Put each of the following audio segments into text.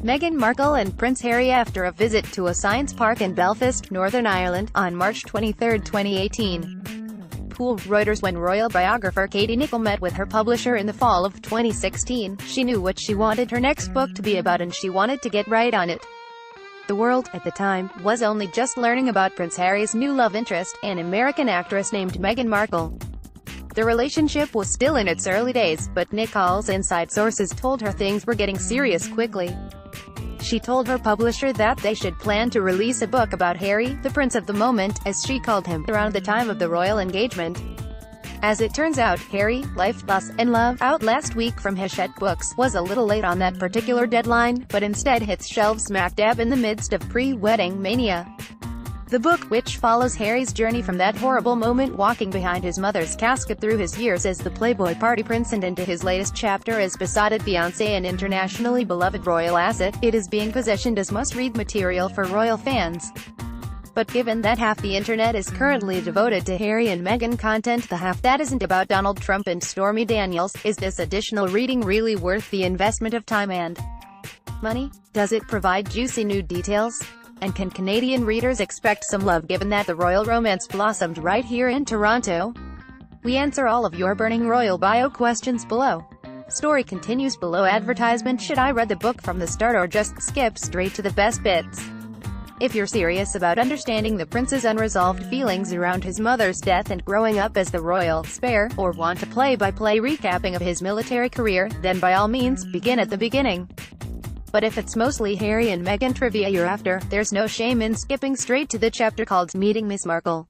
Meghan Markle and Prince Harry after a visit to a science park in Belfast, Northern Ireland, on March 23, 2018. Reuters. When royal biographer Katie Nicholl met with her publisher in the fall of 2016, she knew what she wanted her next book to be about and she wanted to get right on it. The world, at the time, was only just learning about Prince Harry's new love interest, an American actress named Meghan Markle. The relationship was still in its early days, but Nicholl's inside sources told her things were getting serious quickly. She told her publisher that they should plan to release a book about Harry, the prince of the moment, as she called him, around the time of the royal engagement. As it turns out, Harry, Life, Loss, and Love, out last week from Hachette Books, was a little late on that particular deadline, but instead hits shelves smack dab in the midst of pre-wedding mania. The book, which follows Harry's journey from that horrible moment walking behind his mother's casket through his years as the Playboy party prince and into his latest chapter as besotted fiancé and internationally beloved royal asset, it is being positioned as must-read material for royal fans. But given that half the internet is currently devoted to Harry and Meghan content, the half that isn't about Donald Trump and Stormy Daniels, is this additional reading really worth the investment of time and money? Does it provide juicy new details? And can Canadian readers expect some love given that the royal romance blossomed right here in Toronto? We answer all of your burning royal bio questions below. Story continues below. Advertisement. Should I read the book from the start or just skip straight to the best bits? If you're serious about understanding the prince's unresolved feelings around his mother's death and growing up as the royal spare, or want a play-by-play recapping of his military career, then by all means, begin at the beginning. But if it's mostly Harry and Meghan trivia you're after, there's no shame in skipping straight to the chapter called Meeting Miss Markle.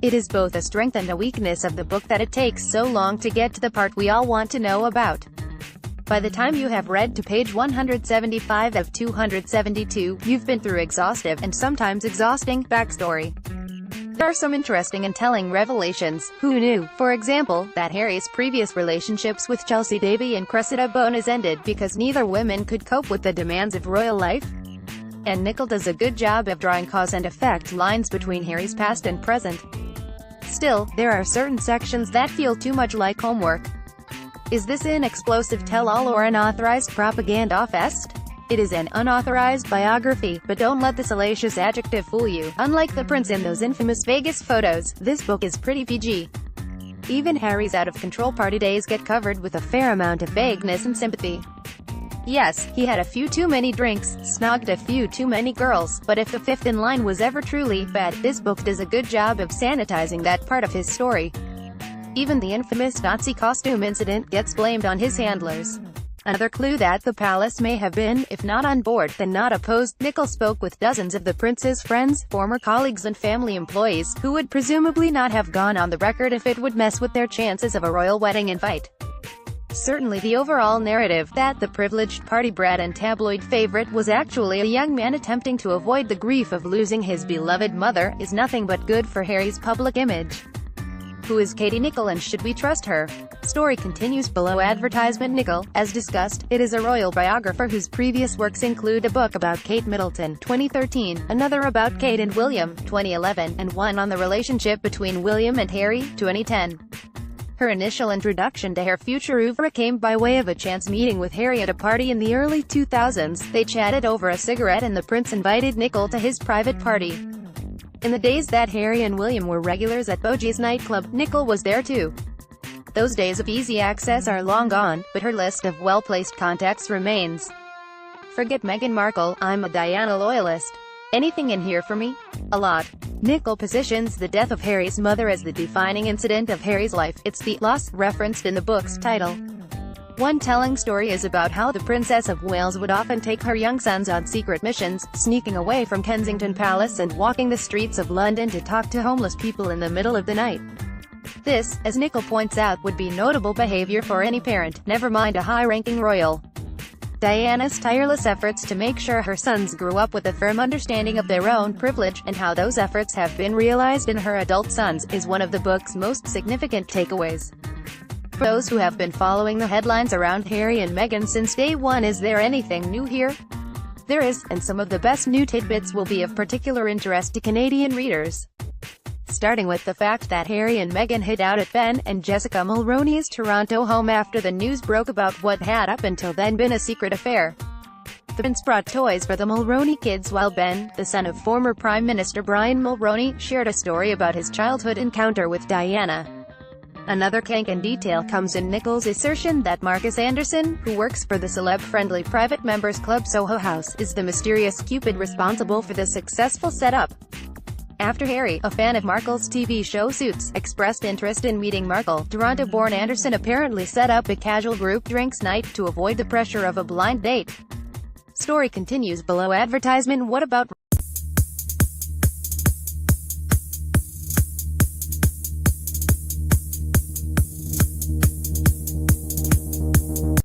It is both a strength and a weakness of the book that it takes so long to get to the part we all want to know about. By the time you have read to page 175 of 272, you've been through exhaustive, and sometimes exhausting, backstory. There are some interesting and telling revelations. Who knew, for example, that Harry's previous relationships with Chelsea Davy and Cressida Bonas ended because neither women could cope with the demands of royal life? And Nicholl does a good job of drawing cause and effect lines between Harry's past and present. Still, there are certain sections that feel too much like homework. Is this an explosive tell-all or an authorized propaganda fest? It is an unauthorized biography, but don't let the salacious adjective fool you. Unlike the prince in those infamous Vegas photos, this book is pretty PG. Even Harry's out-of-control party days get covered with a fair amount of vagueness and sympathy. Yes, he had a few too many drinks, snogged a few too many girls, but if the fifth in line was ever truly bad, this book does a good job of sanitizing that part of his story. Even the infamous Nazi costume incident gets blamed on his handlers. Another clue that the palace may have been, if not on board, then not opposed. Nicholl spoke with dozens of the prince's friends, former colleagues and family employees, who would presumably not have gone on the record if it would mess with their chances of a royal wedding invite. Certainly the overall narrative, that the privileged party brat and tabloid favorite was actually a young man attempting to avoid the grief of losing his beloved mother, is nothing but good for Harry's public image. Who is Katie Nicholl and should we trust her? Story continues below. Advertisement. Nicholl, as discussed, it is a royal biographer whose previous works include a book about Kate Middleton, 2013, another about Kate and William, 2011, and one on the relationship between William and Harry, 2010. Her initial introduction to her future oeuvre came by way of a chance meeting with Harry at a party in the early 2000s. They chatted over a cigarette and the prince invited Nicholl to his private party. In the days that Harry and William were regulars at Bogey's nightclub, Nicholl was there too. Those days of easy access are long gone, but her list of well-placed contacts remains. Forget Meghan Markle, I'm a Diana loyalist. Anything in here for me? A lot. Nicholl positions the death of Harry's mother as the defining incident of Harry's life. It's the loss referenced in the book's title. One telling story is about how the Princess of Wales would often take her young sons on secret missions, sneaking away from Kensington Palace and walking the streets of London to talk to homeless people in the middle of the night. This, as Nicholl points out, would be notable behavior for any parent, never mind a high-ranking royal. Diana's tireless efforts to make sure her sons grew up with a firm understanding of their own privilege, and how those efforts have been realized in her adult sons, is one of the book's most significant takeaways. For those who have been following the headlines around Harry and Meghan since day one, is there anything new here? There is, and some of the best new tidbits will be of particular interest to Canadian readers. Starting with the fact that Harry and Meghan hid out at Ben and Jessica Mulroney's Toronto home after the news broke about what had up until then been a secret affair. The prince brought toys for the Mulroney kids while Ben, the son of former Prime Minister Brian Mulroney, shared a story about his childhood encounter with Diana. Another kink and detail comes in Nicholl's assertion that Marcus Anderson, who works for the celeb-friendly private members club Soho House, is the mysterious Cupid responsible for the successful setup. After Harry, a fan of Markle's TV show Suits, expressed interest in meeting Markle, Toronto-born Anderson apparently set up a casual group drinks night to avoid the pressure of a blind date. Story continues below. Advertisement. What about